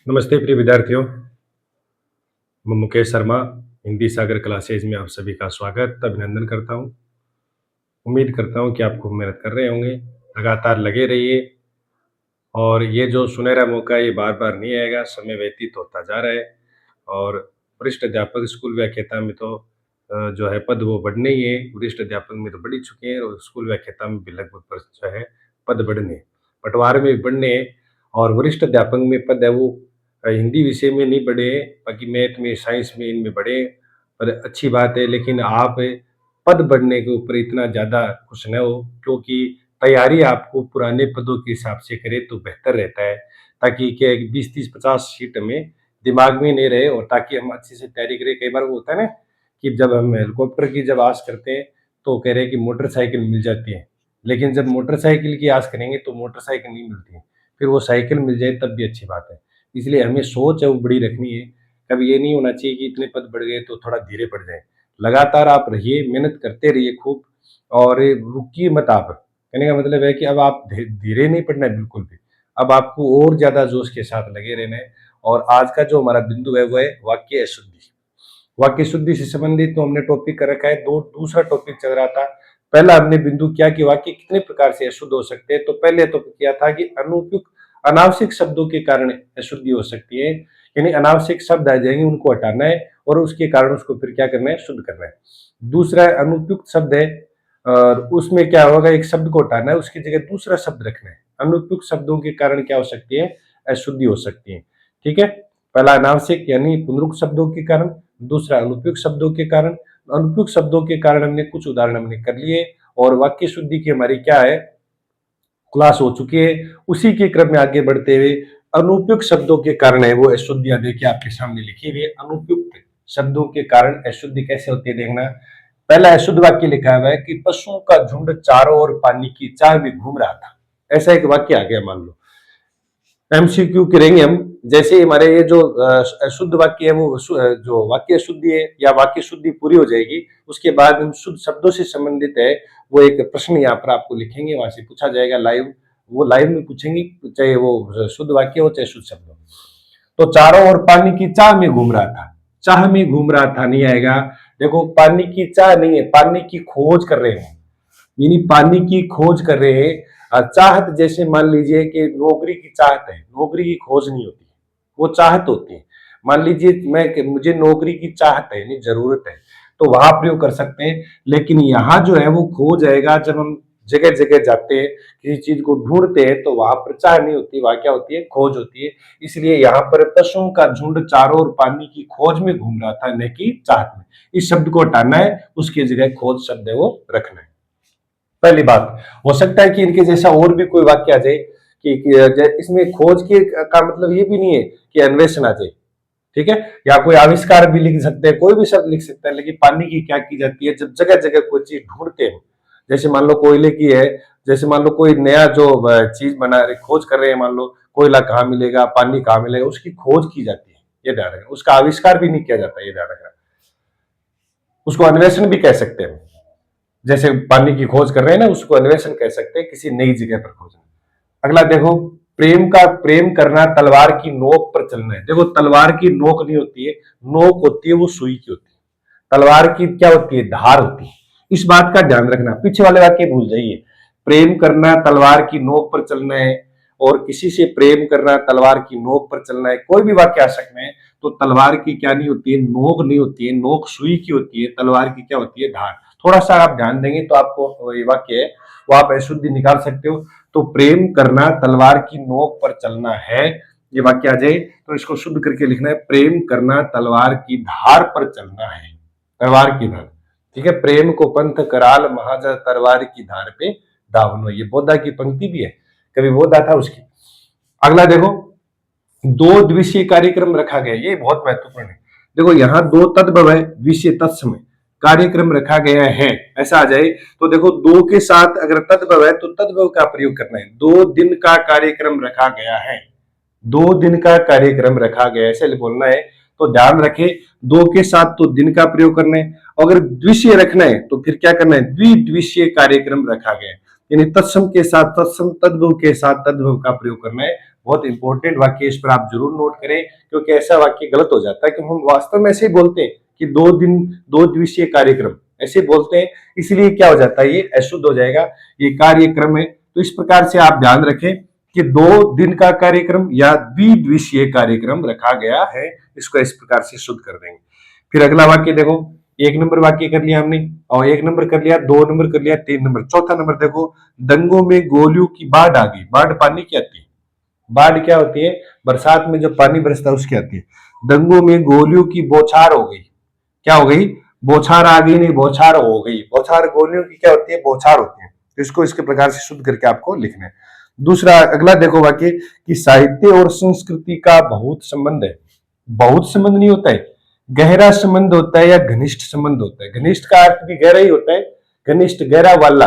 नमस्ते प्रिय विद्यार्थियों, मैं मुकेश शर्मा हिंदी सागर क्लासेज में आप सभी का स्वागत अभिनंदन करता हूँ। उम्मीद करता हूँ कि आप खूब मेहनत कर रहे होंगे, लगातार लगे रहिए और ये जो सुनहरा मौका ये बार-बार नहीं आएगा, समय व्यतीत होता जा रहा है और वरिष्ठ अध्यापक स्कूल व्याख्याता में तो जो है पद वो बढ़ने ही है, वरिष्ठ अध्यापक में तो बढ़ ही चुके हैं और स्कूल व्याख्याता में भी लगभग जो है पद बढ़ने हैं। पटवार में भी बढ़ने हैं और वरिष्ठ अध्यापक में पद है वो हिंदी विषय में नहीं बढ़े हैं, बाकी मैथ में, साइंस में इनमें बढ़े हैं और अच्छी बात है। लेकिन आप पद बढ़ने के ऊपर इतना ज़्यादा खुश न हो क्योंकि तैयारी आपको पुराने पदों के हिसाब से करें तो बेहतर रहता है, ताकि क्या है कि 20, 30, 50 सीट हमें दिमाग में नहीं रहे और ताकि हम अच्छे से तैयारी करें। कई बार वो होता है ना कि जब हम हेलीकॉप्टर की जब आस करते हैं, तो कह रहे हैं कि मोटरसाइकिल मिल जाती है, लेकिन जब मोटरसाइकिल की आस करेंगे तो मोटरसाइकिल नहीं मिलती है, फिर वो साइकिल मिल जाए तब भी अच्छी बात है। इसलिए हमें सोच है वो बड़ी रखनी है, कभी ये नहीं होना चाहिए कि इतने पद बढ़ गए तो थोड़ा धीरे पड़ जाए। लगातार आप रहिए, मेहनत करते रहिए खूब और रुकिए मत आप। कहने का मतलब है कि अब आप धीरे नहीं पड़ना है बिल्कुल भी, अब आपको और ज़्यादा जोश के साथ लगे रहना है और आज का जो हमारा बिंदु है वो है वाक्य अशुद्धि। वाक्य शुद्धि से संबंधित तो हमने टॉपिक कर रखा है, दूसरा टॉपिक चल रहा था। पहला हमने बिंदु किया कि वाक्य कितने प्रकार से अशुद्ध हो सकते हैं, तो पहले तो किया था कि अनुपयुक्त अनावश्यक शब्दों के कारण अशुद्धि हो सकती है, यानी अनावश्यक शब्द आ जाएंगे उनको हटाना है और उसके कारण उसको फिर क्या करना है, शुद्ध करना है। दूसरा है अनुपयुक्त शब्द है और उसमें क्या होगा, एक शब्द को हटाना है, उसकी जगह दूसरा शब्द रखना है। अनुपयुक्त शब्दों के कारण क्या हो सकती है, अशुद्धि हो सकती है। ठीक है, पहला अनावश्यक यानी पुनरुक्त शब्दों के कारण, दूसरा अनुपयुक्त शब्दों के कारण। अनुपयुक्त शब्दों के कारण हमने कुछ उदाहरण हमने कर लिए और वाक्य शुद्धि की हमारी क्या है, क्लास हो चुकी है। उसी के क्रम में आगे बढ़ते हुए अनुपयुक्त शब्दों के कारण है वो अशुद्धियां देखिए आपके सामने लिखी हुई है। अनुपयुक्त शब्दों के कारण अशुद्धि कैसे होती है देखना। पहला अशुद्ध वाक्य लिखा हुआ है कि पशुओं का झुंड चारों ओर पानी की चाह में घूम रहा था। ऐसा एक वाक्य आ गया, मान लो एमसीक्यू करेंगे हम। जैसे हमारे ये जो शुद्ध वाक्य है वो जो वाक्य शुद्धि है या वाक्य शुद्धि पूरी हो जाएगी, उसके बाद हम शुद्ध शब्दों से संबंधित है वो एक प्रश्न यहाँ पर आपको लिखेंगे, वहां से पूछा जाएगा लाइव, वो लाइव में पूछेंगे, चाहे वो शुद्ध वाक्य हो चाहे शुद्ध शब्द हो। तो चारों ओर पानी की चाह में घूम रहा था, चाह में घूम रहा था नहीं आएगा। देखो पानी की चाह नहीं है, पानी की खोज कर रहे हैं, यानी पानी की खोज कर रहे हैं। चाहत जैसे मान लीजिए कि नौकरी की चाहत है, नौकरी की खोज नहीं होती, वो चाहत होती है। मान लीजिए मुझे नौकरी की चाहत है यानी जरूरत है, तो वहां प्रयोग कर सकते हैं। लेकिन यहाँ जो है वो खोज आएगा जब हम जगह जगह जाते हैं, किसी चीज को ढूंढते हैं, तो वहां पर चाह नहीं होती, वहां क्या होती है, खोज होती है। इसलिए यहाँ पर पशुओं का झुंड चारों ओर पानी की खोज में घूम रहा था, न कि चाहत में। इस शब्द को हटाना है, उसकी जगह खोज शब्द है वो रखना है। पहली बात, हो सकता है कि इनके जैसा और भी कोई वाक्य आ जाए कि इसमें खोज के का मतलब ये भी नहीं है कि अन्वेषण आ जाए। ठीक है, या कोई आविष्कार भी लिख सकते हैं, कोई भी शब्द लिख सकता है, लेकिन पानी की क्या की जाती है, जब जगह जगह कोई चीज ढूंढते हैं, जैसे मान लो कोयले की है, जैसे मान लो कोई नया जो चीज बना रहे, खोज कर रहे हैं, मान लो कोयला कहाँ मिलेगा, पानी कहाँ मिलेगा, उसकी खोज की जाती है, ये ध्यान रखना। उसका आविष्कार भी नहीं किया जाता, ये ध्यान रखना। उसको अन्वेषण भी कह सकते हैं, जैसे पानी की खोज कर रहे हैं ना, उसको अन्वेषण कह सकते हैं, किसी नई जगह पर खोजना। अगला देखो, प्रेम करना तलवार की नोक पर चलना है। देखो तलवार की नोक नहीं होती है, नोक होती है वो सुई की होती है, तलवार की क्या होती है, धार होती है। इस बात का ध्यान रखना, पीछे वाले वाक्य भूल जाइए। प्रेम करना तलवार की नोक पर चलना है और किसी से प्रेम करना तलवार की नोक पर चलना है, कोई भी वाक्य आ सकते हैं। तो तलवार की क्या नहीं होती है, नोक नहीं होती है, नोक सुई की होती है, तलवार की क्या होती है, धार। थोड़ा सा आप ध्यान देंगे तो आपको ये वाक्य है वो आप अशुद्धि निकाल सकते हो। तो प्रेम करना तलवार की नोक पर चलना है, ये वाक्य आ जाए तो इसको शुद्ध करके लिखना है, प्रेम करना तलवार की धार पर चलना है, तलवार की धार। ठीक है, प्रेम को पंथ कराल महाजा तलवार की धार पे दावनो, ये बोधा की पंक्ति भी है, कभी बोधा था उसकी। अगला देखो, दो द्वितीय कार्यक्रम रखा गया, ये बहुत महत्वपूर्ण है। देखो यहाँ दो तद्भव है, विषय तत्समय कार्यक्रम रखा गया है, ऐसा आ जाए तो देखो दो के साथ अगर तद्भव है तो तद्भव का प्रयोग करना है। 2 दिन का कार्यक्रम रखा गया है, 2 दिन का कार्यक्रम रखा गया है, ऐसे बोलना है। तो ध्यान रखे, दो के साथ तो दिन का प्रयोग करना है, अगर द्वितीय रखना है तो फिर क्या करना है, द्विद्विषीय कार्यक्रम रखा गया है, यानी तत्सम के साथ तत्सम, तद्भव के साथ तद्भव का प्रयोग करना है। बहुत इंपॉर्टेंट वाक्य है, इस पर आप जरूर नोट करें, क्योंकि ऐसा वाक्य गलत हो जाता है कि हम वास्तव में ऐसे ही बोलते हैं कि 2 दिन 2 दिवसीय कार्यक्रम ऐसे बोलते हैं, इसलिए क्या हो जाता है, ये अशुद्ध हो जाएगा, ये कार्यक्रम है। तो इस प्रकार से आप ध्यान रखें कि 2 दिन का कार्यक्रम या द्विदिवसीय कार्यक्रम रखा गया है, इसको इस प्रकार से शुद्ध कर देंगे। फिर अगला वाक्य देखो, 1 नंबर वाक्य कर लिया हमने, और 1 नंबर कर लिया, 2 नंबर कर लिया, 3 नंबर। चौथा नंबर देखो, दंगों में गोलियों की बाढ़ आ गई। बाढ़ पानी की आती है, बाढ़ क्या होती है, बरसात में जब पानी बरसता है उसकी आती है। दंगों में गोलियों की बौछार हो गई, क्या हो गई, बौछार आ गई नहीं, बौछार हो गई। बौछार गोलियों की क्या होती है, बौछार होती है। तो इसको इसके प्रकार से शुद्ध करके आपको लिखना है। दूसरा अगला देखो वाक्य कि साहित्य और संस्कृति का बहुत संबंध है। बहुत संबंध नहीं होता है, गहरा संबंध होता है या घनिष्ठ संबंध होता है। घनिष्ठ का अर्थ भी गहरा ही होता है, घनिष्ठ गहरा वाला,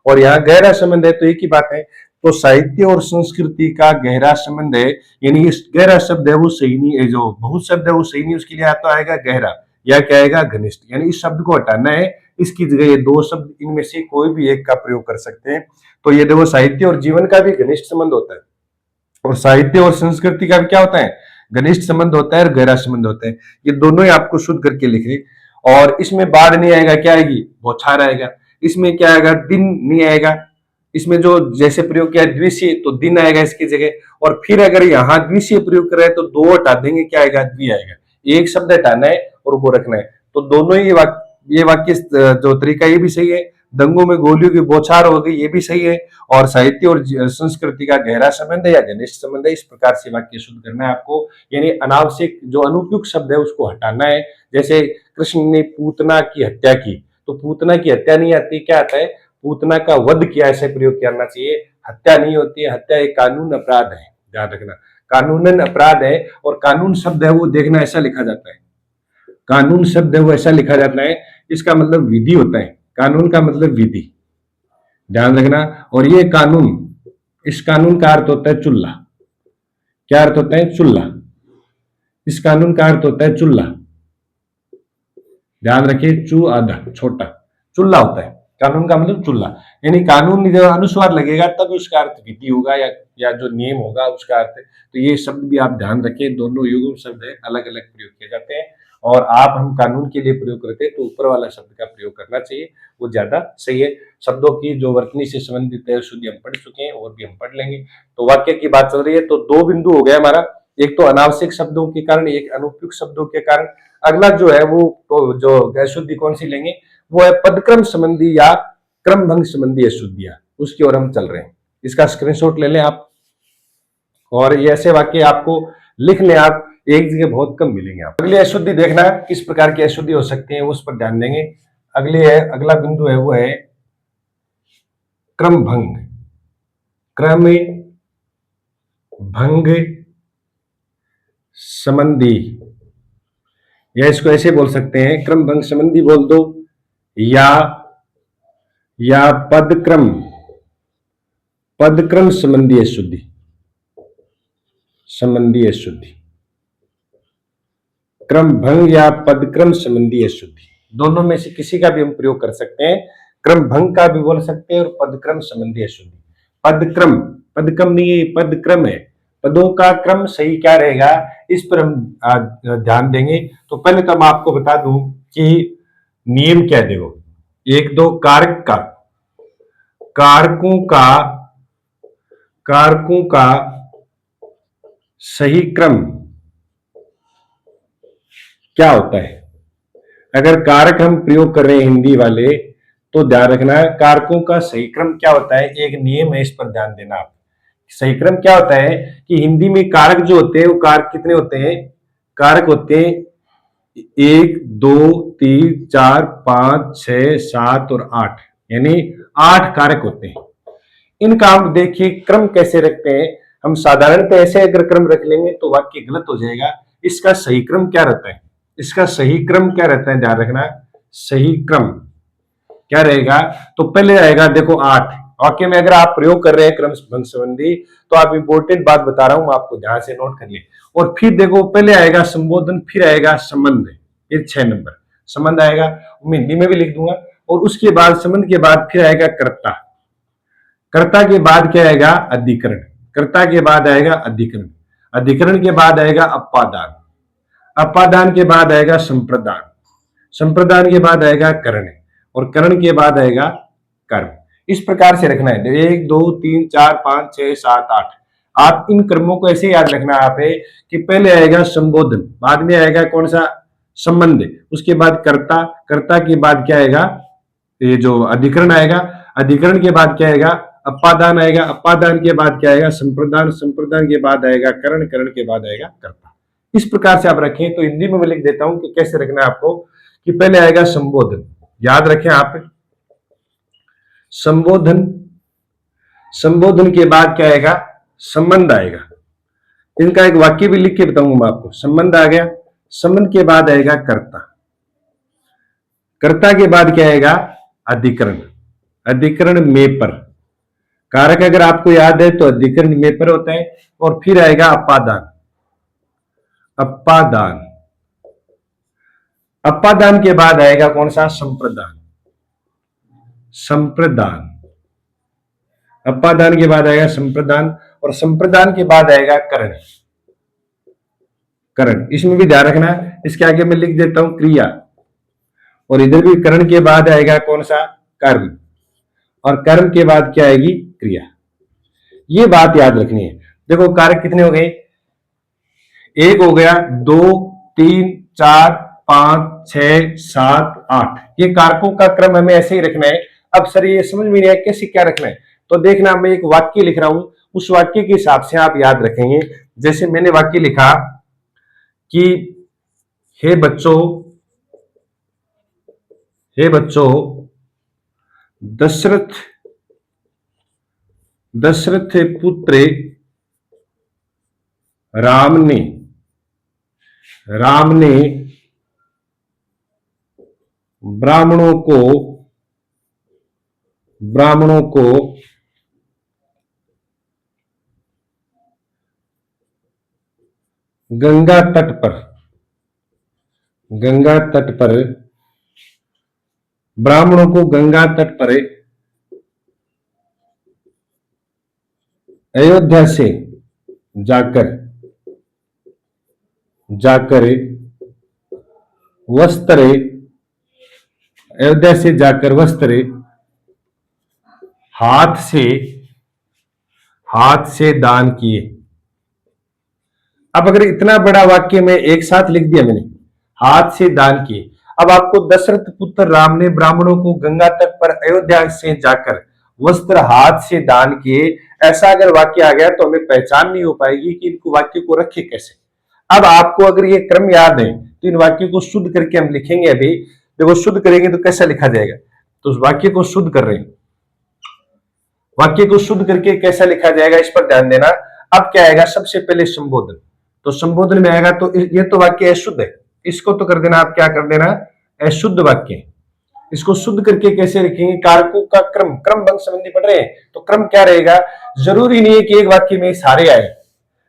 और यहाँ गहरा संबंध है, तो एक ही बात है। तो साहित्य और संस्कृति का गहरा संबंध है, यानी इस गहरा शब्द है वो सही नहीं है, जो बहुत शब्द है वो सही नहीं, उसके लिए या तो आएगा गहरा या क्या आएगा घनिष्ठ, यानी इस शब्द को हटाना है, इसकी जगह ये 2 शब्द इनमें से कोई भी एक का प्रयोग कर सकते हैं। तो ये देखो, साहित्य और जीवन का भी घनिष्ठ संबंध होता है, और साहित्य और संस्कृति का भी क्या होता है, घनिष्ठ संबंध होता है और गहरा संबंध होता है। ये दोनों ही आपको शुद्ध करके लिखने। और इसमें बाढ़ नहीं आएगा, क्या आएगी, बौछार आएगा। इसमें क्या आएगा, दिन नहीं आएगा। इसमें जो जैसे प्रयोग किया द्वितीय, तो दिन आएगा इसकी जगह। और फिर अगर यहाँ द्वितीय प्रयोग कर रहे हैं तो 2 हटा देंगे, क्या आएगा, द्वि आएगा। एक शब्द हटाना है और वो रखना है। तो दोनों ही ये वाक्य जो तरीका ये भी सही है। दंगों में गोलियों की बौछार हो गई, ये भी सही है। और साहित्य और संस्कृति का गहरा संबंध है या घनिष्ठ संबंध है, इस प्रकार से वाक्य शुद्ध करना है आपको। यानी अनावश्यक जो अनुपयुक्त शब्द है उसको हटाना है। जैसे कृष्ण ने पूतना की हत्या की, तो पूतना की हत्या नहीं आती, क्या आता है, पूतना का वध किया, ऐसे प्रयोग करना चाहिए। हत्या नहीं होती है, हत्या एक कानून अपराध है, ध्यान रखना, कानूनन अपराध है। और कानून शब्द है वो देखना ऐसा लिखा जाता है, कानून शब्द है वो ऐसा लिखा जाता है, इसका मतलब विधि होता है। कानून का मतलब विधि, ध्यान रखना। और ये कानून, इस कानून का अर्थ होता है चूल्हा। क्या अर्थ होता है, चूल्हा। इस कानून का अर्थ होता है चूल्हा, ध्यान रखिए, चू आधा छोटा, चूल्हा होता है। कानून का मतलब चूल्हा, यानी कानून जब अनुस्वार लगेगा तब उसका अर्थ विधि होगा या जो नियम होगा उसका अर्थ। तो ये शब्द भी आप ध्यान रखें, दोनों युग्म शब्द है, अलग अलग प्रयोग किए जाते हैं। और आप हम कानून के लिए प्रयोग करते हैं तो ऊपर वाला शब्द का प्रयोग करना चाहिए, वो ज्यादा सही है। शब्दों की जो वर्तनी से संबंधित है शुद्धि हम पढ़ चुके हैं, और भी हम पढ़ लेंगे। तो वाक्य की बात चल रही है, तो 2 बिंदु हो गया हमारा, एक तो अनावश्यक शब्दों के कारण, एक अनुपयुक्त शब्दों के कारण। अगला जो है वो तो जो अशुद्धि कौन सी लेंगे, वो है पदक्रम संबंधी या क्रम भंग संबंधी अशुद्धियां, उसकी ओर हम चल रहे हैं। इसका स्क्रीनशॉट ले लें आप, और ये ऐसे वाक्य आपको लिख लें आप, एक जगह बहुत कम मिलेंगे आप। अगली अशुद्धि देखना है, किस प्रकार की अशुद्धि हो सकती है उस पर ध्यान देंगे। अगला बिंदु है वो है क्रम भंग, क्रम भंग संबंधी, या इसको ऐसे बोल सकते हैं, क्रम भंग संबंधी बोल दो, या पदक्रम संबंधी अशुद्धि, क्रम भंग या पदक्रम संबंधी अशुद्धि, दोनों में से किसी का भी हम प्रयोग कर सकते हैं। क्रम भंग का भी बोल सकते हैं और पदक्रम संबंधी अशुद्धि। पदक्रम नहीं है, पदक्रम है। पदों का क्रम सही क्या रहेगा, इस पर हम ध्यान देंगे। तो पहले तो मैं आपको बता दूं कि नियम क्या देखो, 1-2 कारकों का सही क्रम क्या होता है। अगर कारक हम प्रयोग कर रहे हैं हिंदी वाले, तो ध्यान रखना है कारकों का सही क्रम क्या होता है, एक नियम है, इस पर ध्यान देना आप। सही क्रम क्या होता है कि हिंदी में कारक जो होते हैं वो कारक कितने होते हैं, कारक होते हैं 1 2 3 4 5 6 7 और 8, यानी 8 कारक होते हैं। इनका हम देखिए क्रम कैसे रखते हैं। हम साधारणतः ऐसे अगर क्रम रख लेंगे तो वाक्य गलत हो जाएगा। इसका सही क्रम क्या रहता है, इसका सही क्रम क्या रहता है, ध्यान रखना, सही क्रम क्या रहेगा। तो पहले आएगा देखो 8, वाक्य में अगर आप प्रयोग कर रहे हैं क्रम भंग संबंधी, तो आप इंपॉर्टेंट बात बता रहा हूं, आपको ध्यान से नोट कर ले। और फिर देखो पहले आएगा संबोधन, फिर आएगा संबंध, ये 6 नंबर संबंध आएगा, मैं हिंदी में भी लिख दूंगा। और उसके बाद संबंध के बाद फिर आएगा कर्ता, कर्ता के बाद क्या आएगा, अधिकरण। कर्ता के बाद आएगा अधिकरण, अधिकरण के बाद आएगा अपादान, अपादान के बाद आएगा संप्रदान, संप्रदान के बाद आएगा करण, और करण के बाद आएगा कर्म। इस प्रकार से रखना है, 1 2 3 4 5 6 7 8। आप इन क्रमों को ऐसे याद रखना है आप कि पहले आएगा संबोधन, बाद में आएगा कौन सा संबंध, उसके बाद कर्ता, कर्ता के बाद क्या आएगा, ये जो अधिकरण आएगा, अधिकरण के बाद क्या आएगा, अपादान आएगा, अपादान के बाद क्या आएगा, संप्रदान, संप्रदान के बाद आएगा करण, करण के बाद आएगा कर्ता। इस प्रकार से आप रखें। तो हिंदी में मैं लिख देता हूं कि कैसे रखना है आपको, कि पहले आएगा संबोधन, याद रखें आप, संबोधन, संबोधन के बाद क्या आएगा, संबंध आएगा। इनका एक वाक्य भी लिख के बताऊंगा मैं आपको। संबंध आ गया, संबंध के बाद आएगा कर्ता, कर्ता के बाद क्या आएगा, अधिकरण, अधिकरण में पर, कारक अगर आपको याद है तो अधिकरण में पर होता है, और फिर आएगा अपादान, अपादान, अपादान के बाद आएगा कौन सा, संप्रदान, संप्रदान, अपादान के बाद आएगा संप्रदान, और संप्रदान के बाद आएगा करण, करण। इसमें भी ध्यान रखना, इसके आगे मैं लिख देता हूं क्रिया, और इधर भी करण के बाद आएगा कौन सा, कर्म, और कर्म के बाद क्या आएगी, क्रिया। ये बात याद रखनी है। देखो कारक कितने हो गए, 1 हो गया, 2 3 4 5 6 7 8। ये कारकों का क्रम हमें ऐसे ही रखना है। अब सर ये समझ में नहीं आया कैसे क्या रखना है, तो देखना मैं एक वाक्य लिख रहा हूं, उस वाक्य के हिसाब से आप याद रखेंगे। जैसे मैंने वाक्य लिखा कि हे बच्चों, हे बच्चों, दशरथ, दशरथ पुत्र राम ने, राम ने ब्राह्मणों को, ब्राह्मणों को गंगा तट पर, गंगा तट पर, ब्राह्मणों को गंगा तट पर अयोध्या से जाकर, जाकर वस्त्र, अयोध्या से जाकर वस्त्र हाथ से, हाथ से दान किए। अब अगर इतना बड़ा वाक्य में एक साथ लिख दिया मैंने, हाथ से दान किए। अब आपको दशरथ पुत्र राम ने ब्राह्मणों को गंगा तट पर अयोध्या से जाकर वस्त्र हाथ से दान किए, ऐसा अगर वाक्य आ गया तो हमें पहचान नहीं हो पाएगी कि इनको वाक्य को रखे कैसे। अब आपको अगर ये क्रम याद है तो इन वाक्यों को शुद्ध करके हम लिखेंगे। अभी देखो शुद्ध करेंगे तो कैसा लिखा जाएगा, तो उस वाक्य को शुद्ध कर रहे हैं, वाक्य को शुद्ध करके कैसा लिखा जाएगा इस पर ध्यान देना। अब क्या आएगा, सबसे पहले संबोधन, तो संबोधन में आएगा, तो ये तो वाक्य अशुद्ध है, इसको तो कर देना, आप क्या कर देना, अशुद्ध वाक्य। इसको शुद्ध करके कैसे लिखेंगे, कारकों का क्रम, क्रम बंध संबंधी पढ़ रहे हैं तो क्रम क्या रहेगा, जरूरी नहीं है कि एक वाक्य में सारे आए,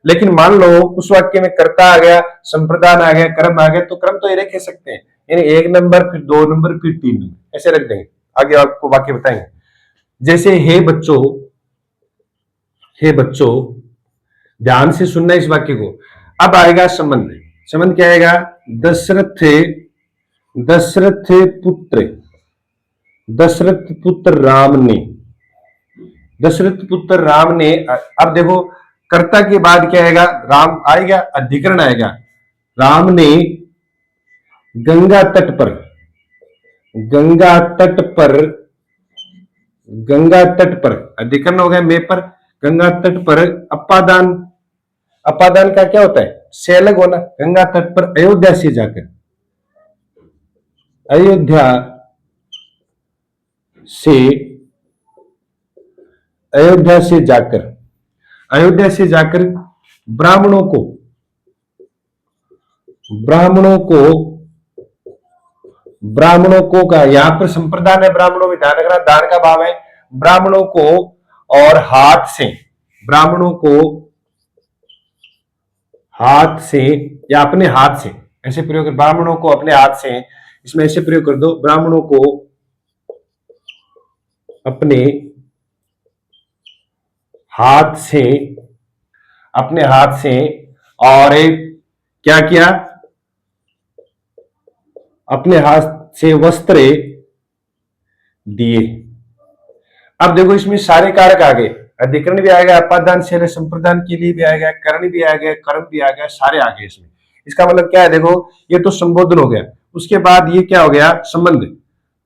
लेकिन मान लो उस वाक्य में कर्ता आ गया, संप्रदान आ गया, कर्म आ गया, तो क्रम तो ये रख सकते हैं, यानी 1 नंबर, फिर 2 नंबर, फिर 3 नंबर, ऐसे रख देंगे। आगे आपको वाक्य बताएंगे, जैसे हे बच्चों, हे बच्चों, ध्यान से सुनना इस वाक्य को। अब आएगा संबंध, संबंध क्या आएगा, दशरथ, दशरथ पुत्र, दशरथ पुत्र राम ने, दशरथ पुत्र राम ने। अब देखो कर्ता के बाद क्या आएगा, राम आएगा, अधिकरण आएगा, राम ने गंगा तट पर, गंगा तट पर, गंगा तट पर, अधिकरण हो गया मैं पर, गंगा तट पर अपादान, अपादान का क्या होता है, से अलग होना, गंगा तट पर अयोध्या से जाकर, अयोध्या से, अयोध्या से जाकर, अयोध्या से जाकर ब्राह्मणों को, ब्राह्मणों को, ब्राह्मणों को का यहां पर संप्रदान है, ब्राह्मणों में ध्यान रखना, दान का भाव है, ब्राह्मणों को और हाथ से, ब्राह्मणों को हाथ से या अपने हाथ से, ऐसे प्रयोग कर, ब्राह्मणों को अपने हाथ से, इसमें ऐसे प्रयोग कर दो, ब्राह्मणों को अपने हाथ से अपने हाथ से और क्या किया, अपने हाथ से वस्त्र दिए। अब देखो इसमें सारे कारक आ गए, अधिकरण भी आएगा, अपादान शैल संप्रदान के लिए भी आएगा, करण भी आ गया, कर्म भी आ गया, सारे आ गए इसमें। इसका मतलब क्या है, देखो ये तो संबोधन हो गया, उसके बाद ये क्या हो गया, संबंध।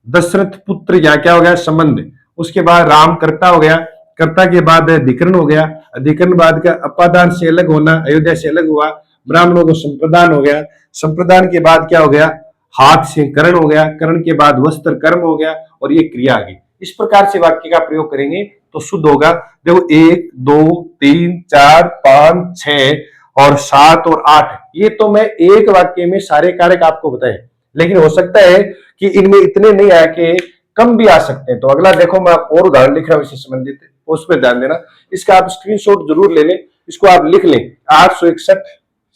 दशरथ पुत्र, यहाँ क्या हो गया, संबंध। उसके बाद राम कर्ता हो गया, कर्ता के बाद अधिकरण हो गया, अधिकरण बाद का अपादान से अलग होना, अयोध्या से अलग हुआ, ब्राह्मणों को संप्रदान हो गया, संप्रदान के बाद क्या हो गया, हाथ से करण हो गया, करण के बाद वस्त्र कर्म हो गया, और ये क्रिया आ गई। इस प्रकार से वाक्य का प्रयोग करेंगे तो शुद्ध होगा। देखो 1 2 3 4 5 6 और 7 और 8, ये तो मैं एक वाक्य में सारे कारक आपको बताए, लेकिन हो सकता है कि इनमें इतने नहीं आए कि कम भी आ सकते हैं। तो अगला देखो मैं और उदाहरण लिख रहा हूं इससे संबंधित, उस पर ध्यान देना। इसका आप स्क्रीनशॉट जरूर ले लें, इसको आप लिख लें 861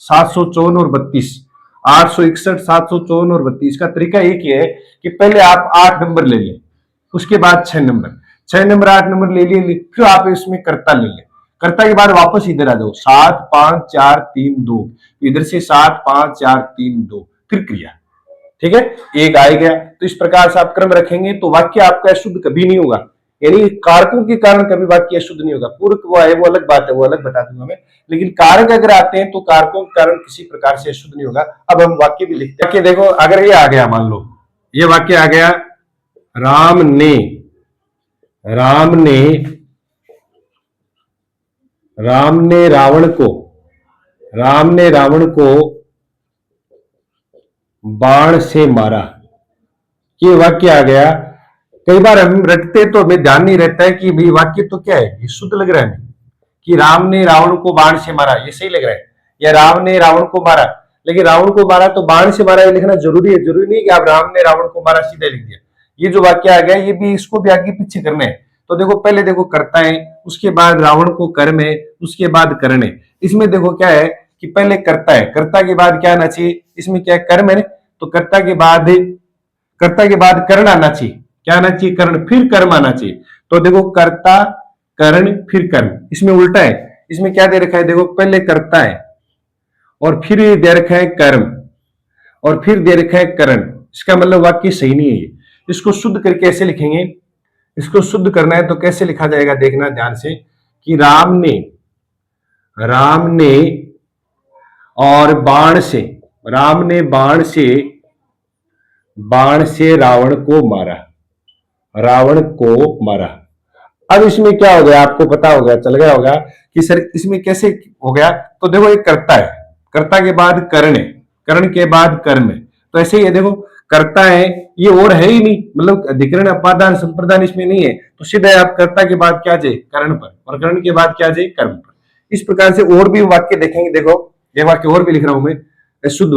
754 और 32, 861 754 और 32 का तरीका एक ही है कि पहले आप 8 नंबर ले लें, उसके बाद 6 नंबर, 6 नंबर 8 नंबर ले लिए, फिर आप इसमें कर्ता ले लें, कर्ता के बाद वापस इधर आ जाओ 7 5 4 3 2, इधर से 7 5 4 3 2, फिर क्रिया, ठीक है, एक आ गया। तो इस प्रकार से आप क्रम रखेंगे तो वाक्य आपका अशुद्ध कभी नहीं होगा, यानी कारकों के कारण कभी वाक्य अशुद्ध नहीं होगा। पूर्वक वो है वो अलग बात है, वो अलग बता दूंगा मैं, लेकिन कारक अगर आते हैं तो कारकों के कारण किसी प्रकार से अशुद्ध नहीं होगा। अब हम वाक्य भी लिखते हैं कि देखो अगर ये आ गया, मान लो ये वाक्य आ गया, राम ने राम ने रावण को बाण से मारा, ये वाक्य आ गया। कई बार हम रटते तो हमें ध्यान नहीं रहता है कि भाई वाक्य तो क्या है, ये शुद्ध लग रहा है कि राम ने रावण को बाण से मारा, ये सही लग रहा है, या राम ने रावण को मारा, लेकिन रावण को मारा तो बाण से मारा ये लिखना जरूरी है, जरूरी नहीं कि आप राम ने रावण को मारा सीधे लिख दिया। ये जो वाक्य आ गया ये भी, इसको भी आगे पीछे करना है। तो देखो पहले देखो कर्ता है, उसके बाद रावण को कर्म है, उसके बाद करण है। इसमें देखो क्या है कि पहले कर्ता है, कर्ता के बाद क्या आना चाहिए, इसमें क्या है, कर्म है, तो कर्ता के बाद कर्ण आना चाहिए, क्या आना चाहिए, कर्ण, फिर कर्म आना चाहिए। तो देखो कर्ता कर्ण फिर कर्म, इसमें उल्टा है, इसमें क्या दे रखा है, देखो पहले कर्ता है और फिर दे रखा है कर्म और फिर दे रखा है कर्ण, इसका मतलब वाक्य सही नहीं है। इसको शुद्ध करके ऐसे लिखेंगे, इसको शुद्ध करना है तो कैसे लिखा जाएगा, देखना ध्यान से कि राम ने और बाण से रावण को मारा। अब इसमें क्या हो गया, आपको पता होगा, चल गया होगा कि सर इसमें कैसे हो गया। तो देखो एक कर्ता है, कर्ता के बाद कर्ण है, कर्ण के बाद कर्म है, तो ऐसे ही है, देखो कर्ता है, ये और है ही नहीं, मतलब अधिकरण अपादान संप्रदान इसमें नहीं है, तो सीधा आप कर्ता के बाद क्या जाए, कर्ण पर, और कर्ण के बाद क्या जाए, कर्म पर। इस प्रकार से और भी वाक्य देखेंगे। देखो ये वाक्य और भी लिख रहा हूं मैं, अशुद्ध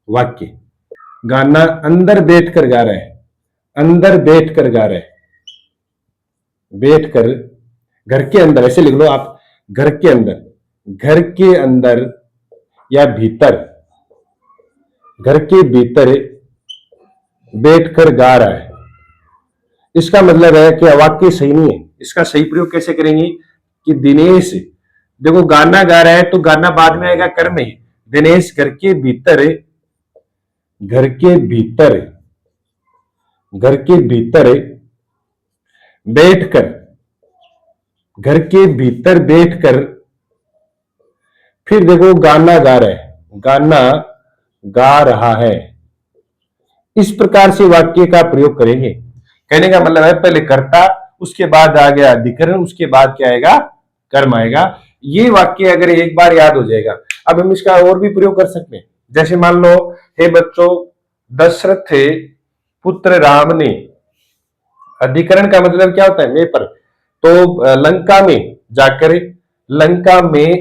वाक्य, गाना अंदर बैठकर गा रहा है, बैठकर, घर के अंदर, ऐसे लिख लो आप, घर के अंदर या भीतर, घर के भीतर बैठकर गा रहा है। इसका मतलब है कि वाक्य सही नहीं है। इसका सही प्रयोग कैसे करेंगे कि दिनेश, देखो गाना गा रहा है तो गाना बाद में आएगा, कर्म है, दिनेश घर के भीतर बैठकर, फिर देखो गाना गा रहा है। इस प्रकार से वाक्य का प्रयोग करेंगे। कहने का मतलब है पहले कर्ता, उसके बाद आ गया अधिकरण, उसके बाद क्या आएगा, कर्म आएगा। ये वाक्य अगर एक बार याद हो जाएगा, अब हम इसका और भी प्रयोग कर सकते हैं। जैसे मान लो, हे बच्चों, दशरथ पुत्र राम ने, अधिकरण का मतलब क्या होता है, मैं पर, तो लंका में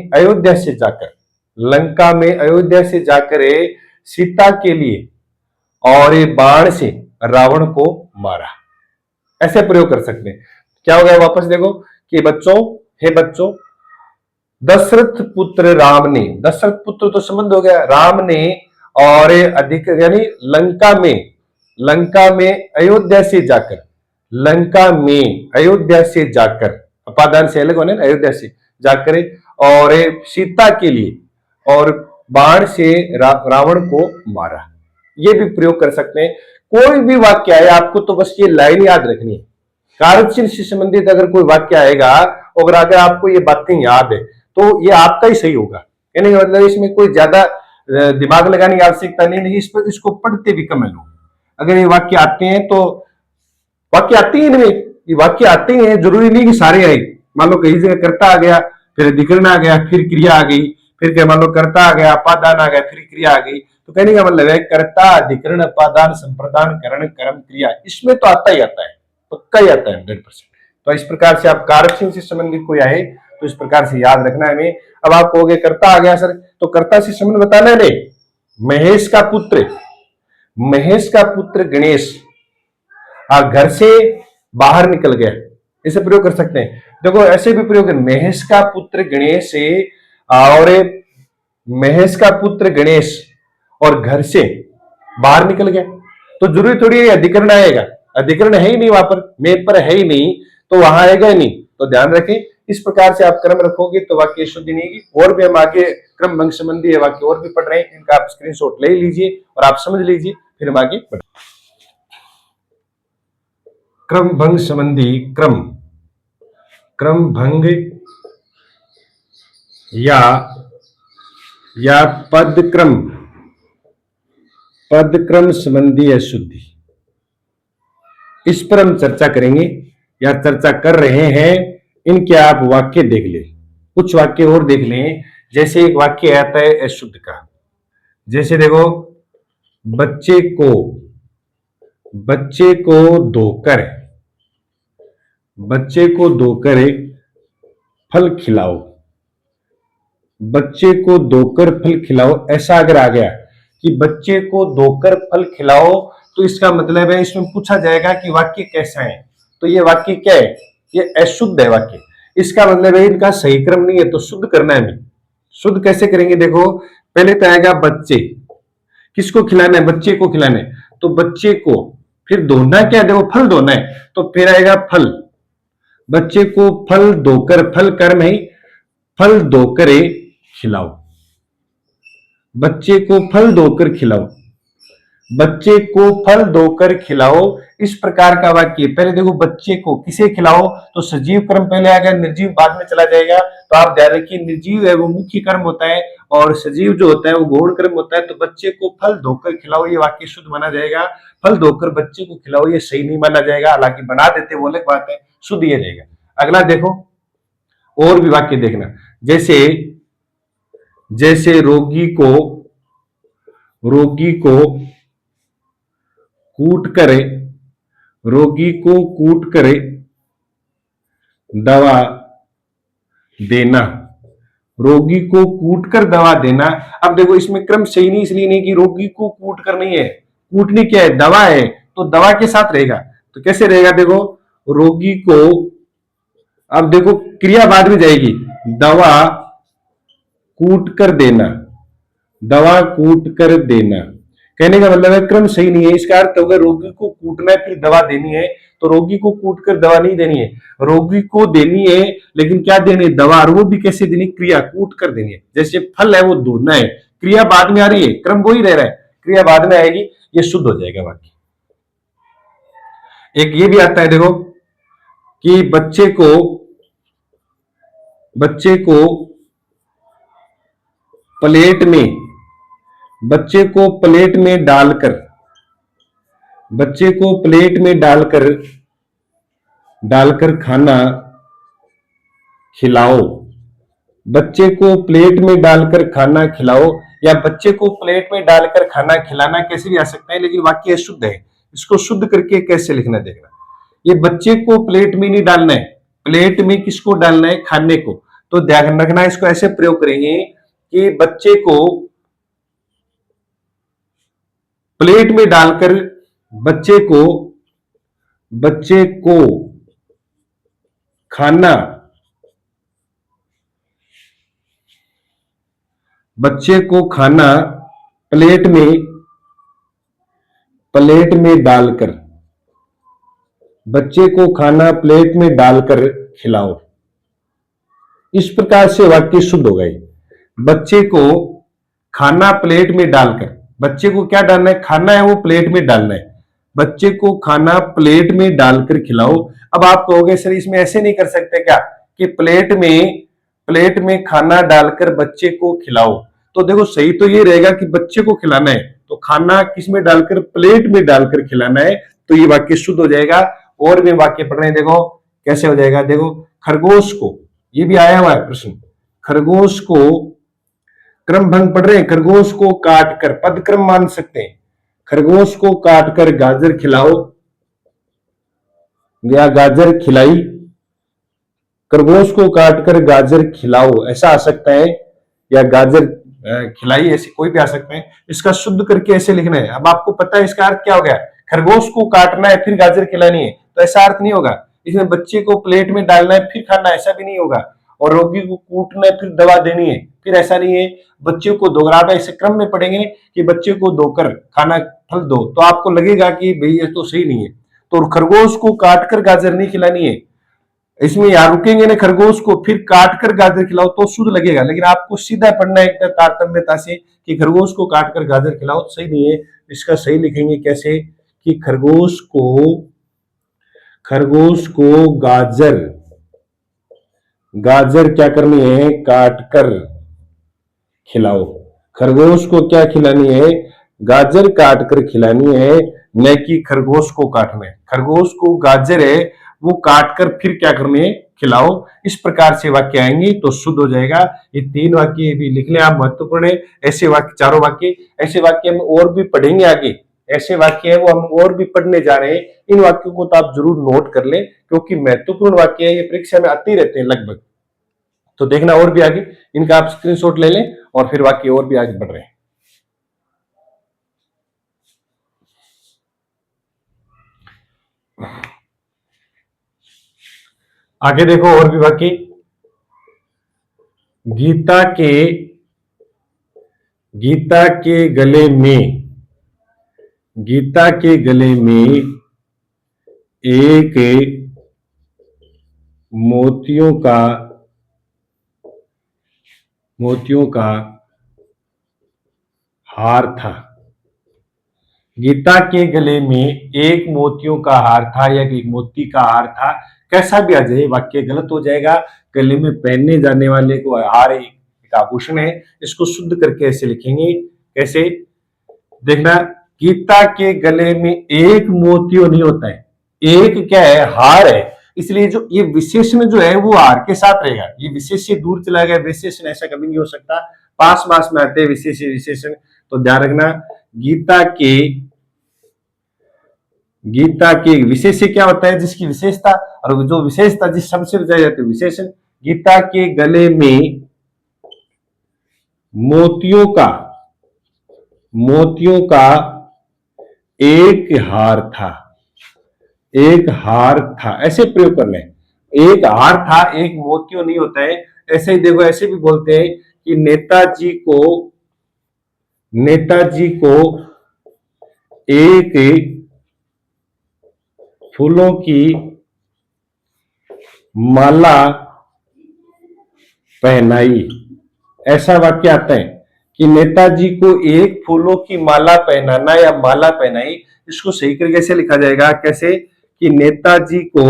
अयोध्या से जाकर सीता के लिए और बाण से रावण को मारा, ऐसे प्रयोग कर सकते हैं। क्या हो गया, वापस देखो कि बच्चों, हे बच्चों, दशरथ पुत्र राम ने, दशरथ पुत्र तो संबंध हो गया, राम ने और अधिक, यानी लंका में अयोध्या से जाकर अपादान से अलग होने ना, अयोध्या से जाकर और सीता के लिए और बाण से रावण को मारा। ये भी प्रयोग कर सकते हैं। कोई भी वाक्य आए आपको तो बस ये लाइन याद रखनी है। कार्यचिन्ह से संबंधित अगर कोई वाक्य आएगा और अगर आपको ये बातें याद है तो ये आपका ही सही होगा। यानी मतलब इसमें कोई ज्यादा दिमाग लगाने की आवश्यकता नहीं है। इस पर इसको पढ़ते भी कम है लोग। अगर ये वाक्य आते हैं तो वाक्य आते ही इनमें, ये वाक्य आते ही हैं, जरूरी नहीं कि सारे आए। मान लो कहीं जगह कर्ता आ गया, फिर अधिकरण आ गया, फिर क्रिया आ गई, फिर क्या मान लो कर्ता आ गया, अपादान आ गया, फिर क्रिया आ गई। तो कहने का मतलब है कर्ता, अधिकरण, अपादान, संप्रदान, करण, कर्म, क्रिया, इसमें तो आता ही आता है, पक्का ही आता है 100%। तो इस प्रकार से आप कारक से संबंधित कोई आए तो इस प्रकार से याद रखना है हमें। अब आप कहोगे कर्ता आ गया सर, तो कर्ता से संबंध बताना है। महेश का पुत्र, महेश का पुत्र गणेश घर से बाहर निकल गया, इसे प्रयोग कर सकते हैं। देखो ऐसे भी प्रयोग है, महेश का पुत्र गणेश और महेश का पुत्र गणेश और घर से बाहर निकल गया, तो जरूरी थोड़ी अधिकरण आएगा, अधिकरण है ही नहीं वहां पर, में पर है ही नहीं, तो वहां आएगा ही नहीं। तो ध्यान रखें, इस प्रकार से आप क्रम रखोगे तो वाक्य शुद्धि नहीं होगी। और भी हम आगे क्रम भंग संबंधी वाक्य और भी पढ़ रहे हैं, इनका आप स्क्रीनशॉट ले लीजिए और आप समझ लीजिए, फिर हम आगे बढ़े। क्रम भंग संबंधी क्रम, क्रम भंग या पदक्रम, पदक्रम संबंधी अशुद्धि, इस पर हम चर्चा करेंगे या चर्चा कर रहे हैं। इनके आप वाक्य देख ले, कुछ वाक्य और देख लें। जैसे एक वाक्य आता है अशुद्ध का, जैसे देखो बच्चे को धोकर, बच्चे को धोकर फल खिलाओ, बच्चे को धोकर फल खिलाओ, ऐसा अगर आ गया कि बच्चे को धोकर फल खिलाओ, तो इसका मतलब है इसमें पूछा जाएगा कि वाक्य कैसा है। तो ये वाक्य क्या है, ये अशुद्ध है वाक्य। इसका मतलब है इनका सही क्रम नहीं है, तो शुद्ध करना है हमें। शुद्ध कैसे करेंगे, देखो पहले तो आएगा बच्चे, किसको खिलाना है, बच्चे को खिलाना है, तो बच्चे को, फिर धोना क्या है, देखो फल धोना है, तो फिर आएगा फल, बच्चे को फल धोकर, फल कर्म है, फल धोकर खिलाओ, बच्चे को फल धोकर खिलाओ, बच्चे को फल धोकर खिलाओ। इस प्रकार का वाक्य, पहले देखो बच्चे को किसे खिलाओ, तो सजीव कर्म पहले आ गया, निर्जीव बाद में चला जाएगा। तो आप ध्यान रखिए, निर्जीव है वो मुख्य कर्म होता है और सजीव जो होता है वो गौण कर्म होता है। तो बच्चे को फल धोकर खिलाओ, ये वाक्य शुद्ध माना जाएगा। फल धोकर बच्चे को खिलाओ, ये सही नहीं माना जाएगा, हालांकि बना देते वो अलग बात है, शुद्ध ये रहेगा। अगला देखो और भी वाक्य देखना, जैसे रोगी को कूट कर दवा देना, रोगी को कूट कर दवा देना। अब देखो इसमें क्रम सही नहीं, इसलिए नहीं कि रोगी को कूट कर नहीं है, कूटनी क्या है, दवा है, तो दवा के साथ रहेगा। तो कैसे रहेगा, देखो रोगी को, अब देखो क्रिया बाद में जाएगी, दवा कूट कर देना, दवा कूट कर देना। कहने का मतलब है क्रम सही नहीं है। इसका अर्थ होगा रोगी को कूटना है फिर दवा देनी है, तो रोगी को कूट कर दवा नहीं देनी है, रोगी को देनी है, लेकिन क्या देनी है, दवा, और वो भी कैसे देनी, क्रिया कूट कर देनी है। जैसे फल है वो धोना है, क्रिया बाद में आ रही है, क्रम वो ही रह रहा है, क्रिया बाद में आएगी, ये शुद्ध हो जाएगा वाक्य। एक ये भी आता है देखो कि बच्चे को प्लेट में, बच्चे को प्लेट में डालकर, बच्चे को प्लेट में डालकर खाना खिलाओ, बच्चे को प्लेट में डालकर खाना खिलाओ, या बच्चे को प्लेट में डालकर खाना खिलाना कैसे भी आ सकता है, लेकिन वाक्य अशुद्ध है। इसको शुद्ध करके कैसे लिखना देखना, ये बच्चे को प्लेट में नहीं डालना है, प्लेट में किसको डालना है, खाने को। तो ध्यान रखना, इसको ऐसे प्रयोग करेंगे कि बच्चे को प्लेट में डालकर, बच्चे को खाना, बच्चे को खाना प्लेट में डालकर, बच्चे को खाना प्लेट में डालकर खिलाओ। इस प्रकार से वाक्य शुद्ध हो गए। बच्चे को खाना प्लेट में डालकर, बच्चे को क्या डालना है, खाना है वो प्लेट में डालना है, बच्चे को खाना प्लेट में डालकर खिलाओ। अब आप कहोगे सर इसमें ऐसे नहीं कर सकते क्या कि प्लेट में खाना डालकर बच्चे को खिलाओ। तो देखो सही तो ये रहेगा कि बच्चे को खिलाना है तो खाना किस में डालकर, प्लेट में डालकर खिलाना है, तो ये वाक्य शुद्ध हो जाएगा। और भी वाक्य पढ़ रहे हैं, देखो कैसे हो जाएगा। देखो खरगोश को, ये भी आया हुआ है प्रश्न, खरगोश को क्रम भंग पढ़ रहे हैं, खरगोश को काट कर, पद क्रम मान सकते हैं, खरगोश को काट कर गाजर खिलाओ या गाजर खिलाई, खरगोश को काट कर गाजर खिलाओ ऐसा आ सकता है, या गाजर खिलाई, ऐसे कोई भी आ सकते हैं। इसका शुद्ध करके ऐसे लिखना है। अब आपको पता है इसका अर्थ क्या हो गया, खरगोश को काटना है फिर गाजर खिलानी है, तो ऐसा अर्थ नहीं होगा। इसमें बच्चे को प्लेट में डालना है फिर खाना, ऐसा भी नहीं होगा। और रोगी को कूटना है फिर दवा देनी है, फिर ऐसा नहीं है। बच्चे को दोहराना, इसे क्रम में पढ़ेंगे कि बच्चे को धोकर खाना फल दो, तो आपको लगेगा कि भाई ये तो सही नहीं है। तो खरगोश को काटकर गाजर नहीं खिलानी है, इसमें यहां रुकेंगे ना, खरगोश को फिर काट कर गाजर खिलाओ तो शुद्ध लगेगा। लेकिन आपको सीधा पढ़ना है तारतम्यता से कि खरगोश को काट कर गाजर खिलाओ, तो सही नहीं है। इसका सही लिखेंगे कैसे कि खरगोश को गाजर क्या करनी है, काट कर खिलाओ। खरगोश को क्या खिलानी है, गाजर काट कर खिलानी है, न कि खरगोश को काटना है। खरगोश को गाजर है वो काट कर फिर क्या करनी है, खिलाओ। इस प्रकार से वाक्य आएंगे तो शुद्ध हो जाएगा। ये 3 वाक्य भी लिख लें आप, महत्वपूर्ण है। ऐसे वाक्य, चारों वाक्य, ऐसे वाक्य हम और भी पढ़ेंगे आगे, ऐसे वाक्य है वो हम और भी पढ़ने जा रहे हैं। इन वाक्यों को तो आप जरूर नोट कर लें क्योंकि महत्वपूर्ण वाक्य है, ये परीक्षा में आते ही रहते हैं लगभग। तो देखना और भी आगे, इनका आप स्क्रीनशॉट ले लें और फिर वाक्य और भी आगे बढ़ रहे हैं। आगे देखो और भी वाक्य, गीता के गले में एक मोतियों का हार था। गीता के गले में एक मोतियों का हार था या एक मोती का हार था, कैसा भी आ जाए वाक्य गलत हो जाएगा। गले में पहनने जाने वाले को हार एक आभूषण है, इसको शुद्ध करके ऐसे लिखेंगे कैसे, देखना। गीता के गले में एक मोतियों नहीं होता है, एक क्या है, हार है। इसलिए जो ये विशेषण जो है वो हार के साथ रहेगा। ये विशेष से दूर चला गया, विशेषण ऐसा कभी नहीं हो सकता। पास में आते हैं विशेषण, तो ध्यान रखना। गीता के विशेष क्या होता है, जिसकी विशेषता, और जो विशेषता जिस शब्द से बताई जाती है विशेषण। गीता के गले में मोतियों का एक हार था, ऐसे प्रयोग करना है। एक हार था, एक मोतियों नहीं होता है। ऐसे ही देखो, ऐसे भी बोलते हैं कि नेताजी को एक फूलों की माला पहनाई, ऐसा वाक्य आता है कि नेताजी को एक फूलों की माला पहनाना या माला पहनाई। इसको सही करके कैसे लिखा जाएगा, कैसे कि नेताजी को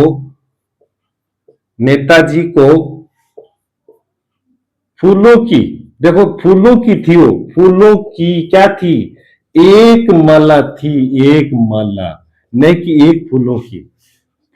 फूलों की, देखो फूलों की थी, वो फूलों की क्या थी, एक माला थी, एक माला, न कि एक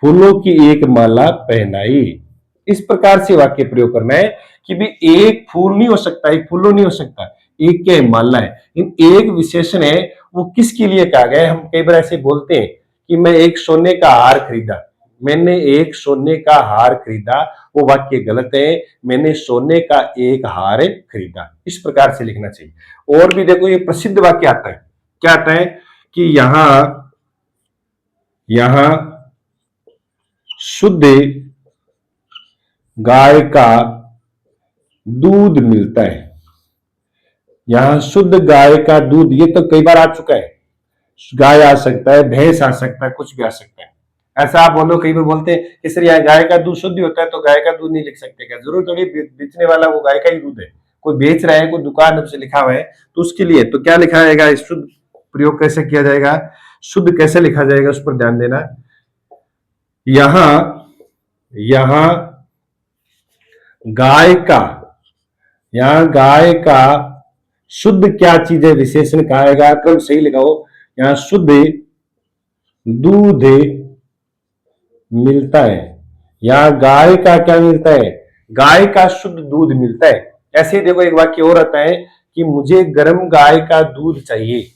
फूलों की एक माला पहनाई। इस प्रकार से वाक्य प्रयोग करना है कि भी एक फूल नहीं हो सकता, एक फूलों नहीं हो सकता, एक क्या माला है। इन एक विशेषण है, वो किसके लिए कहा गया है। हम कई बार ऐसे बोलते हैं कि मैं एक सोने का हार खरीदा, मैंने एक सोने का हार खरीदा, वो वाक्य गलत है। मैंने सोने का एक हार खरीदा, इस प्रकार से लिखना चाहिए। और भी देखो, ये प्रसिद्ध वाक्य आता है, क्या आता है कि यहां शुद्ध गाय का दूध मिलता है। यहां शुद्ध गाय का दूध, ये तो कई बार आ चुका है। गाय आ सकता है, भैंस आ सकता है, कुछ भी आ सकता है। ऐसा आप बोलो, कई बार बोलते हैं कि सर यहाँ गाय का दूध शुद्ध होता है तो गाय का दूध नहीं लिख सकते क्या? जरूर थोड़ी, बेचने वाला वो गाय का ही दूध है, कोई बेच रहा है, कोई दुकान से लिखा हुआ है तो उसके लिए तो क्या लिखा जाएगा, शुद्ध प्रयोग कैसे किया जाएगा, शुद्ध कैसे लिखा जाएगा उस पर ध्यान देना। यहां यहां गाय का, यहां गाय का शुद्ध क्या चीज है, विशेषण कहा आएगा, क्रम सही लगाओ। यहां शुद्ध दूध मिलता है, यहां गाय का क्या मिलता है, गाय का शुद्ध दूध मिलता है। ऐसे ही देखो एक वाक्य और आता है कि मुझे गर्म गाय का दूध चाहिए,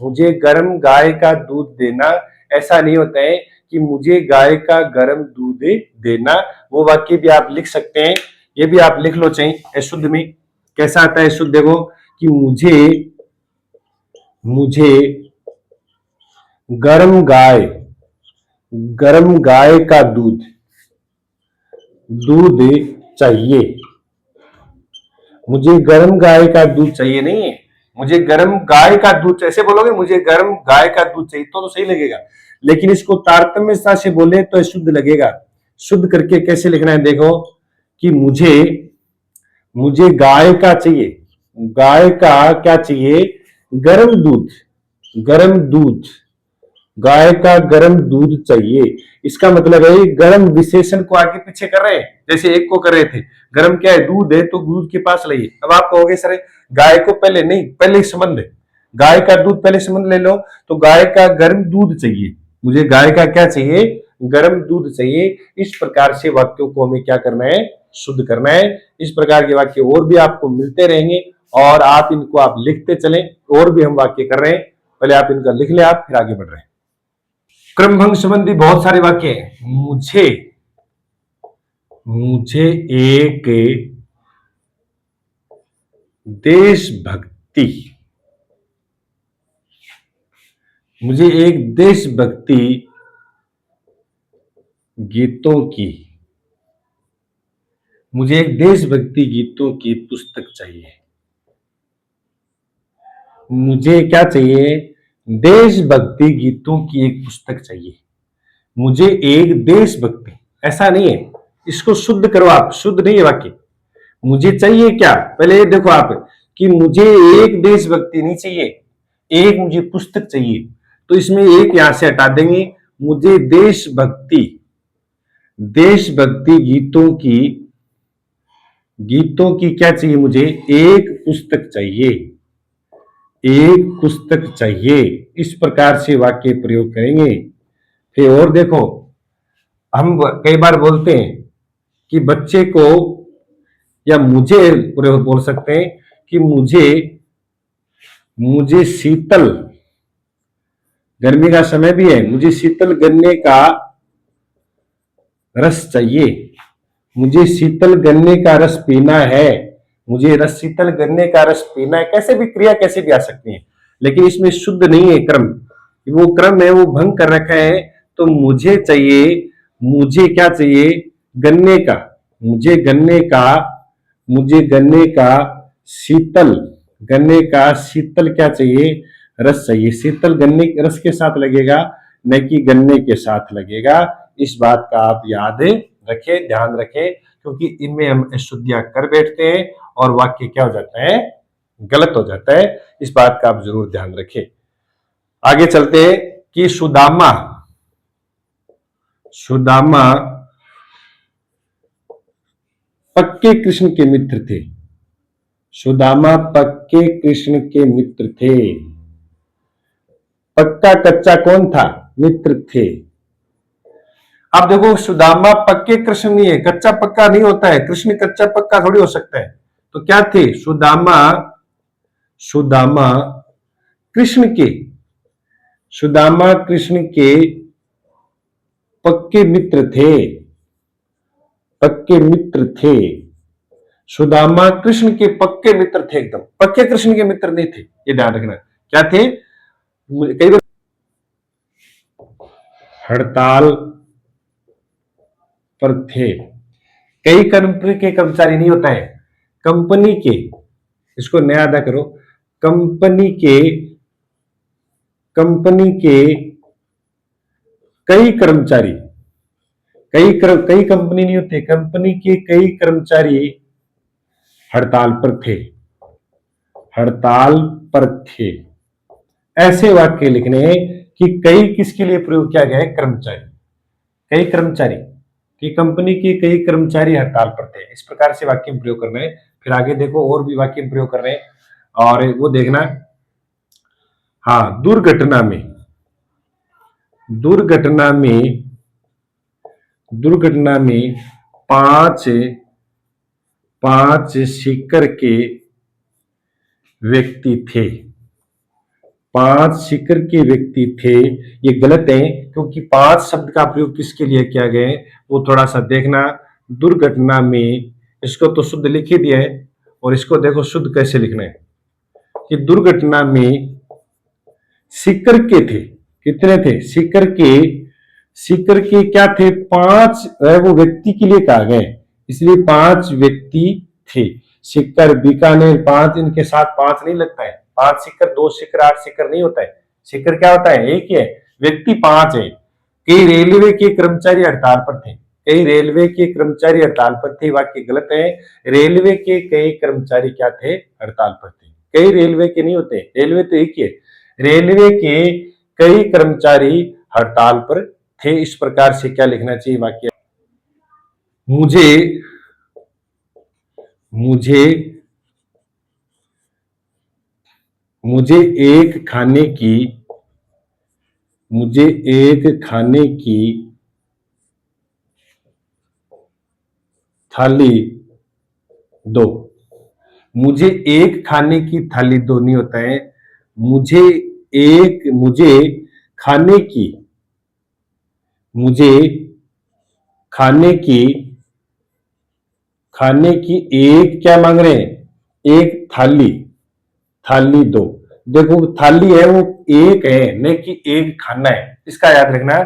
मुझे गर्म गाय का दूध देना। ऐसा नहीं होता है कि मुझे गाय का गर्म दूध देना, वो वाक्य भी आप लिख सकते हैं, ये भी आप लिख लो चाहिए शुद्ध में। कैसा आता है शुद्ध, देखो कि मुझे गर्म गाय का दूध चाहिए, मुझे गर्म गाय का दूध चाहिए नहीं है, मुझे गर्म गाय का दूध, ऐसे बोलोगे मुझे गर्म गाय का दूध चाहिए तो सही लगेगा, लेकिन इसको तारतम्यता से बोले तो शुद्ध लगेगा। शुद्ध करके कैसे लिखना है, देखो कि मुझे गाय का चाहिए, गाय का क्या चाहिए, गर्म दूध, गर्म दूध, गाय का गर्म दूध चाहिए। इसका मतलब है गर्म विशेषण को आगे पीछे कर रहे हैं, जैसे एक को कर रहे थे, गर्म क्या है, दूध है तो दूध के पास लाइए। अब आप कहोगे सर गाय को पहले नहीं, पहले संबंध है, गाय का दूध पहले संबंध ले लो, तो गाय का गर्म दूध चाहिए, मुझे गाय का क्या चाहिए, गर्म दूध चाहिए। इस प्रकार से वाक्यों को हमें क्या करना है, शुद्ध करना है। इस प्रकार के वाक्य और भी आपको मिलते रहेंगे और आप इनको आप लिखते चलें। और भी हम वाक्य कर रहे हैं, पहले आप इनका लिख ले, आप फिर आगे बढ़ रहे हैं। क्रमभंग संबंधी बहुत सारे वाक्य हैं। मुझे एक देशभक्ति, मुझे एक देशभक्ति गीतों की, मुझे एक देशभक्ति गीतों की पुस्तक चाहिए। मुझे क्या चाहिए, देशभक्ति गीतों की एक पुस्तक चाहिए। मुझे एक देशभक्ति, ऐसा नहीं है, इसको शुद्ध करो आप, शुद्ध नहीं है वाक्य। मुझे चाहिए क्या, पहले ये देखो आप कि मुझे एक देशभक्ति नहीं चाहिए, एक मुझे पुस्तक चाहिए, तो इसमें एक यहां से हटा देंगे। मुझे देशभक्ति, देशभक्ति गीतों की क्या चाहिए, मुझे एक पुस्तक चाहिए, एक पुस्तक चाहिए। इस प्रकार से वाक्य प्रयोग करेंगे। फिर और देखो, हम कई बार बोलते हैं कि बच्चे को, या मुझे बोल सकते हैं कि मुझे शीतल, गर्मी का समय भी है, मुझे शीतल गन्ने का रस चाहिए, मुझे शीतल गन्ने का रस पीना है, मुझे शीतल गन्ने का रस पीना है। कैसे भी क्रिया कैसे भी आ सकती है, लेकिन इसमें शुद्ध नहीं है क्रम, वो क्रम है वो भंग कर रखा है। तो मुझे चाहिए, मुझे क्या चाहिए, गन्ने का, मुझे गन्ने का शीतल, गन्ने का शीतल क्या चाहिए, रस चाहिए। शीतल गन्ने के रस के साथ लगेगा, न कि गन्ने के साथ लगेगा। इस बात का आप याद रखें, ध्यान रखें, क्योंकि इनमें हम अशुद्धियां कर बैठते हैं और वाक्य क्या हो जाता है, गलत हो जाता है। इस बात का आप जरूर ध्यान रखें। आगे चलते हैं कि सुदामा, सुदामा पक्के कृष्ण के मित्र थे, सुदामा पक्के कृष्ण के मित्र थे। पक्का कच्चा कौन था, मित्र थे। अब देखो सुदामा पक्के कृष्ण नहीं है, कच्चा पक्का नहीं होता है, कृष्ण कच्चा पक्का थोड़ी हो सकता है। तो क्या थे, सुदामा कृष्ण के, सुदामा कृष्ण के पक्के मित्र थे, पक्के मित्र थे। सुदामा कृष्ण के पक्के मित्र थे, एकदम पक्के कृष्ण के मित्र नहीं थे, ये ध्यान रखना। क्या थे, कई बार हड़ताल पर थे, कई कंपनी के कर्मचारी नहीं होता है, कंपनी के, इसको नया अदा करो, कंपनी के कई कर्मचारी, कई कंपनी नहीं होते, कंपनी के कई कर्मचारी हड़ताल पर थे, हड़ताल पर थे। ऐसे वाक्य लिखने हैं कि कई किसके लिए प्रयोग किया गया है? कर्मचारी, कई कर्मचारी कि कंपनी के कई कर्मचारी हड़ताल पर थे। इस प्रकार से वाक्य में प्रयोग करना है। फिर आगे देखो और भी वाक्य में प्रयोग कर रहे हैं और वो देखना। हाँ, दुर्घटना में, दुर्घटना में, दुर्घटना में पांच सीकर के व्यक्ति थे, 5 सीकर के व्यक्ति थे। ये गलत है क्योंकि 5 शब्द का प्रयोग किसके लिए किया गया है वो थोड़ा सा देखना। दुर्घटना में, इसको तो शुद्ध लिख ही दिया है और इसको देखो शुद्ध कैसे लिखना है कि दुर्घटना में सीकर के थे, कितने थे? सीकर के, सीकर के क्या थे? 5 वो व्यक्ति के लिए कहा गया, इसलिए 5 व्यक्ति थे। सीकर, बीकानेर 5, इनके साथ 5 नहीं लगता है। 5 सीकर, 2 सीकर, 8 सीकर नहीं होता है। सीकर क्या होता है? एक ही है। व्यक्ति 5 है। कई रेलवे के कर्मचारी हड़ताल पर थे, कई रेलवे के कर्मचारी हड़ताल पर थे। वाक्य गलत है। रेलवे के कई कर्मचारी क्या थे? हड़ताल पर थे। कई रेलवे के नहीं होते, रेलवे तो एक ही है। रेलवे के कई कर्मचारी हड़ताल पर थे। इस प्रकार से क्या लिखना चाहिए वाक्य? मुझे मुझे मुझे एक खाने की, मुझे एक खाने की थाली दो। मुझे एक खाने की थाली दो नहीं होता है। मुझे खाने की, मुझे खाने की एक क्या मांग रहे हैं? एक थाली, थाली दो। देखो थाली है वो एक है, नहीं कि एक खाना है। इसका याद रखना,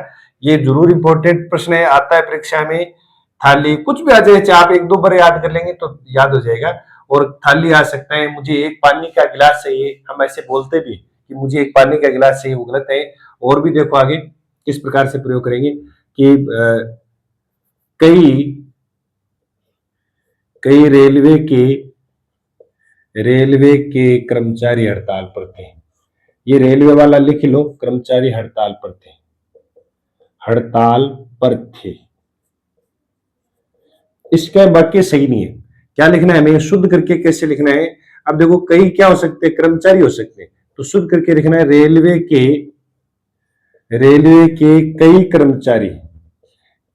ये जरूर इंपॉर्टेंट प्रश्न है, आता है परीक्षा में। थाली कुछ भी आ जाए, चाहे आप 1-2 बार याद कर लेंगे तो याद हो जाएगा। और थाली आ सकता है, मुझे एक पानी का गिलास चाहिए, हम ऐसे बोलते भी कि मुझे एक पानी का गिलास चाहिए, वो गलत है। और भी देखो आगे किस प्रकार से प्रयोग करेंगे कि कई कई रेलवे के कर्मचारी हड़ताल पर थे। ये रेलवे वाला लिख लो, कर्मचारी हड़ताल पर थे, हड़ताल पर थे। इसका वाक्य सही नहीं है। क्या लिखना है हमें? शुद्ध करके कैसे लिखना है? अब देखो कई क्या हो सकते हैं? कर्मचारी हो सकते हैं, तो शुद्ध करके लिखना है रेलवे के कई कर्मचारी,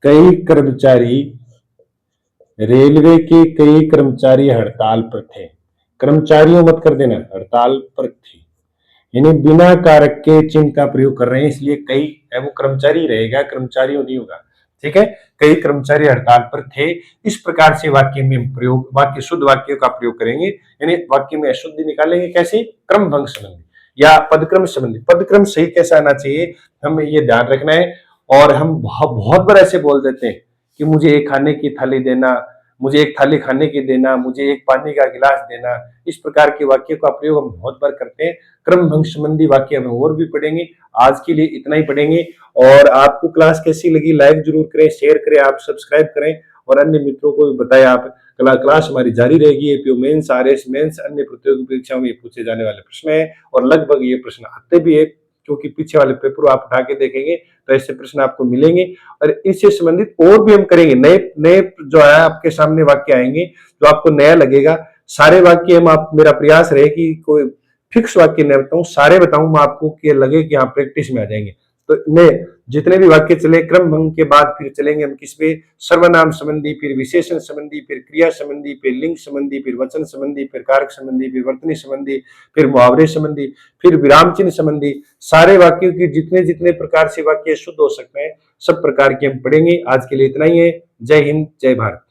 कई कर्मचारी, रेलवे के कई कर्मचारी हड़ताल पर थे। कर्मचारियों मत कर देना, हड़ताल पर थे। यानी बिना कारक के चिन्ह का प्रयोग कर रहे हैं, इसलिए कई है वो कर्मचारी रहेगा, कर्मचारियों नहीं होगा। ठीक है, कई कर्मचारी हड़ताल पर थे। इस प्रकार से वाक्य में प्रयोग, वाक्य शुद्ध वाक्य का प्रयोग करेंगे। यानी वाक्य में अशुद्धि निकालेंगे कैसे? क्रम भंग संबंधी या पदक्रम संबंधी। पदक्रम सही कैसा आना चाहिए हमें ये ध्यान रखना है। और हम बहुत बार ऐसे बोल देते हैं कि मुझे एक खाने की थाली देना, मुझे एक थाली खाने की देना, मुझे एक पानी का गिलास देना। इस प्रकार के वाक्य का प्रयोग हम बहुत बार करते हैं। क्रम भंग संबंधी वाक्य हम और भी पढ़ेंगे। आज के लिए इतना ही पढ़ेंगे। और आपको क्लास कैसी लगी लाइक जरूर करें, शेयर करें, आप सब्सक्राइब करें और अन्य मित्रों को भी बताएं। आप क्लास हमारी जारी रहेगी। एपीओ मेंस, आरएस मेंस, अन्य प्रतियोगी परीक्षाओं में पूछे जाने वाले प्रश्न है और लगभग ये प्रश्न आते भी है, क्योंकि पीछे वाले पेपर आप उठा के देखेंगे तो ऐसे प्रश्न आपको मिलेंगे। और इससे संबंधित और भी हम करेंगे। नए नए जो है आपके सामने वाक्य आएंगे जो आपको नया लगेगा। सारे वाक्य हम आप, मेरा प्रयास रहे कि कोई फिक्स वाक्य न बताऊं, सारे बताऊं मैं आपको कि लगे कि हाँ प्रैक्टिस में आ जाएंगे। तो मैं जितने भी वाक्य चले, क्रम भंग के बाद फिर चलेंगे हम किस पे? सर्वनाम संबंधी, फिर विशेषण संबंधी, फिर क्रिया संबंधी, फिर लिंग संबंधी, फिर वचन संबंधी, फिर कारक संबंधी, फिर वर्तनी संबंधी, फिर मुहावरे संबंधी, फिर विराम चिन्ह संबंधी। सारे वाक्यों की जितने जितने प्रकार से वाक्य शुद्ध हो सकते हैं सब प्रकार के हम पढ़ेंगे। आज के लिए इतना ही है। जय हिंद, जय भारत।